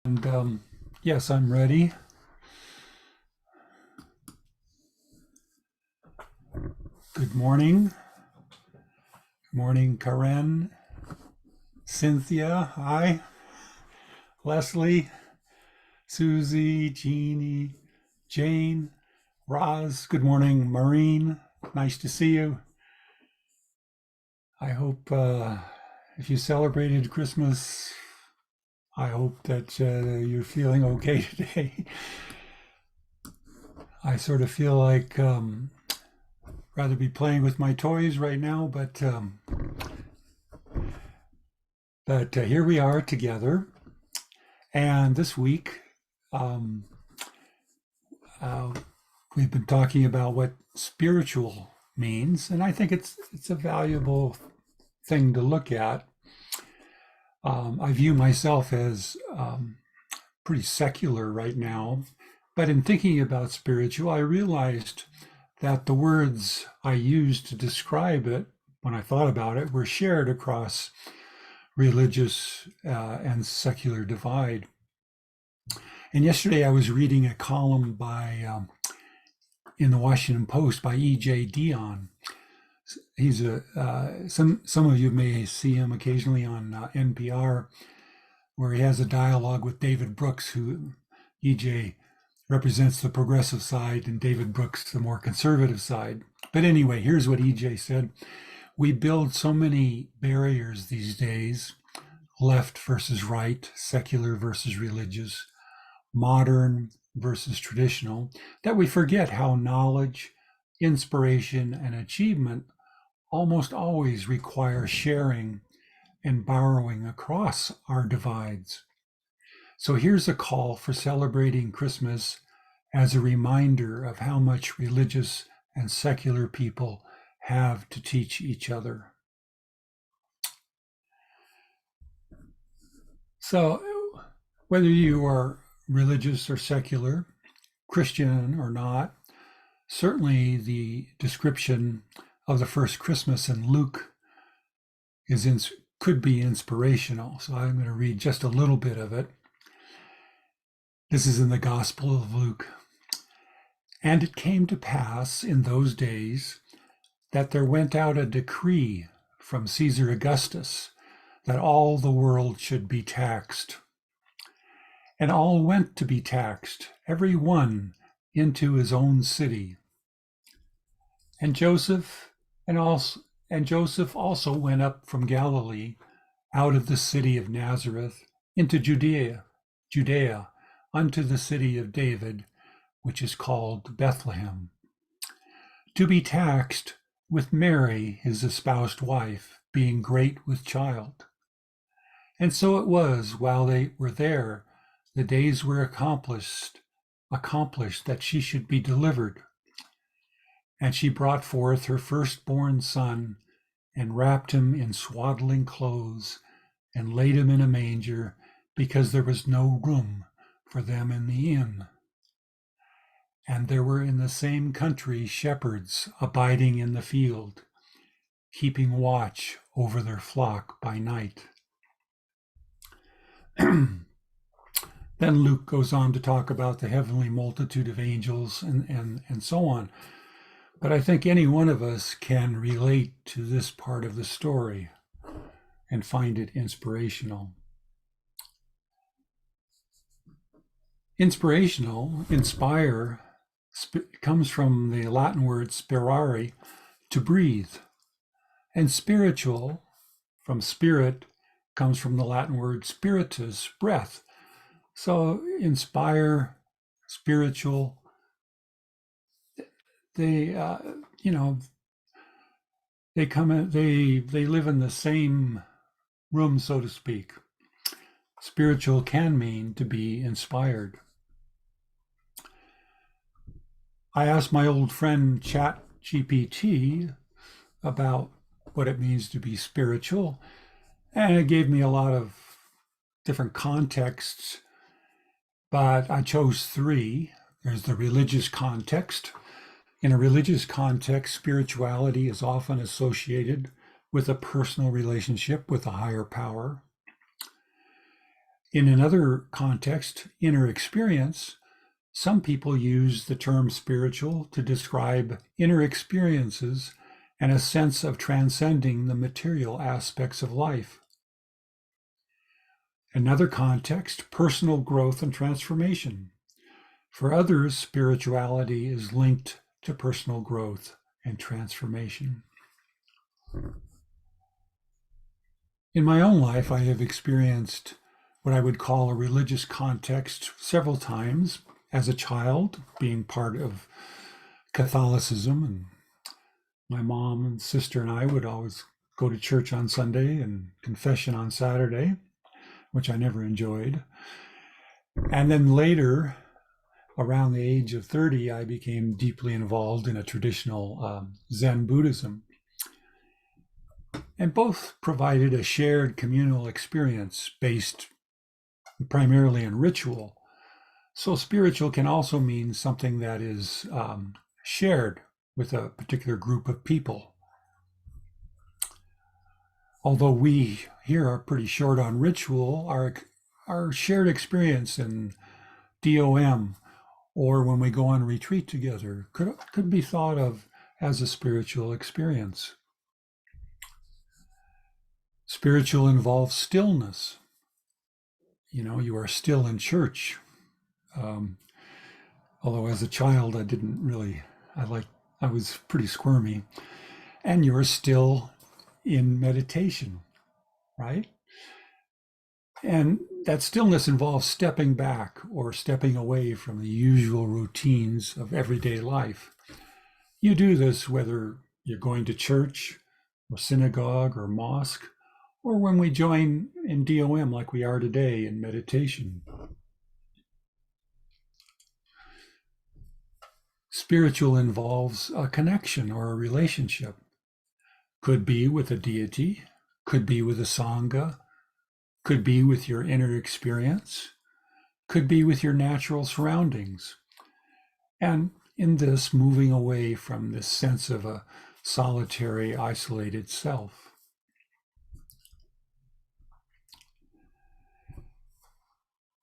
And yes, I'm ready. Good morning. Good morning, Karen, Cynthia, hi, Leslie, Susie, Jeannie, Jane, Roz. Good morning, Maureen. Nice to see you. I hope if you celebrated Christmas, I hope that you're feeling okay today. I sort of feel like rather be playing with my toys right now, but here we are together. And this week, um, uh, we've been talking about what spiritual means, and I think it's a valuable thing to look at. I view myself as pretty secular right now, but in thinking about spiritual, I realized that the words I used to describe it when I thought about it were shared across religious and secular divide. And yesterday I was reading a column by in the Washington Post by E.J. Dionne. He's some of you may see him occasionally on NPR, where he has a dialogue with David Brooks, who E.J. represents the progressive side and David Brooks the more conservative side. But anyway, here's what E.J. said. We build so many barriers these days, left versus right, secular versus religious, modern versus traditional, that we forget how knowledge, inspiration, and achievement almost always require sharing and borrowing across our divides. So here's a call for celebrating Christmas as a reminder of how much religious and secular people have to teach each other. So whether you are religious or secular, Christian or not, certainly the description of the first Christmas in Luke could be inspirational. So I'm going to read just a little bit of it. This is in the Gospel of Luke. And it came to pass in those days that there went out a decree from Caesar Augustus that all the world should be taxed. And all went to be taxed, every one into his own city. And Joseph also went up from Galilee, out of the city of Nazareth, into Judea, unto the city of David, which is called Bethlehem, to be taxed with Mary, his espoused wife, being great with child. And so it was, while they were there, the days were accomplished that she should be delivered. And she brought forth her firstborn son, and wrapped him in swaddling clothes, and laid him in a manger, because there was no room for them in the inn. And there were in the same country shepherds abiding in the field, keeping watch over their flock by night. Then Luke goes on to talk about the heavenly multitude of angels and so on. But I think any one of us can relate to this part of the story and find it inspirational. Inspire, comes from the Latin word spirare, to breathe. And spiritual, from spirit, comes from the Latin word spiritus, breath. So inspire, spiritual, they they live in the same room, so to speak. Spiritual can mean to be inspired. I asked my old friend ChatGPT about what it means to be spiritual, and it gave me a lot of different contexts, but I chose three. There's the religious context. In a religious context, spirituality is often associated with a personal relationship with a higher power. In another context, inner experience, some people use the term spiritual to describe inner experiences and a sense of transcending the material aspects of life. Another context, personal growth and transformation. For others, spirituality is linked to personal growth and transformation. In my own life, I have experienced what I would call a religious context several times as a child, being part of Catholicism, and my mom and sister and I would always go to church on Sunday and confession on Saturday, which I never enjoyed. And then later, around the age of 30, I became deeply involved in a traditional Zen Buddhism. And both provided a shared communal experience based primarily in ritual. So spiritual can also mean something that is shared with a particular group of people. Although we here are pretty short on ritual, our shared experience in DOM or when we go on retreat together could be thought of as a spiritual experience. Spiritual involves stillness. You know, you are still in church. Although as a child, I was pretty squirmy. And you're still in meditation, right? And that stillness involves stepping back or stepping away from the usual routines of everyday life. You do this whether you're going to church or synagogue or mosque, or when we join in DOM like we are today in meditation. Spiritual involves a connection or a relationship. Could be with a deity, could be with a Sangha, could be with your inner experience, could be with your natural surroundings. And in this, moving away from this sense of a solitary, isolated self.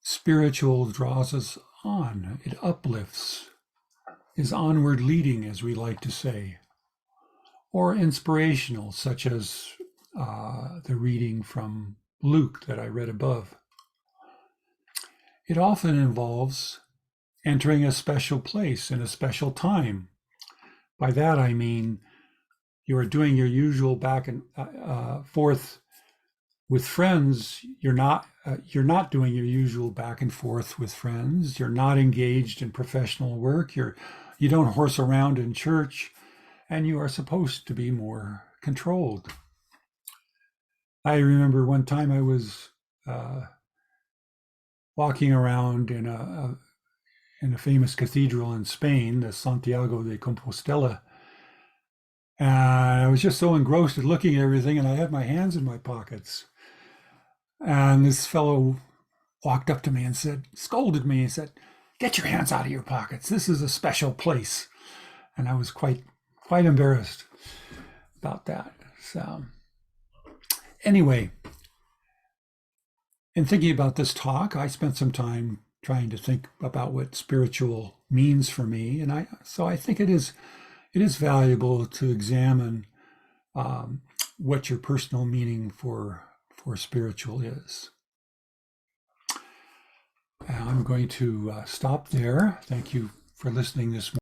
Spiritual draws us on, it uplifts, is onward leading, as we like to say, or inspirational, such as the reading from Luke that I read above. It often involves entering a special place in a special time. By that I mean you are doing your usual back and forth with friends. You're not doing your usual back and forth with friends. You're not engaged in professional work. You don't horse around in church, and you are supposed to be more controlled. I remember one time I was walking around in a famous cathedral in Spain, the Santiago de Compostela, and I was just so engrossed at looking at everything, and I had my hands in my pockets. And this fellow walked up to me and scolded me and said, "Get your hands out of your pockets. This is a special place." And I was quite embarrassed about that. So anyway, in thinking about this talk, I spent some time trying to think about what spiritual means for me. And I think it is valuable to examine what your personal meaning for spiritual is. I'm going to stop there. Thank you for listening this morning.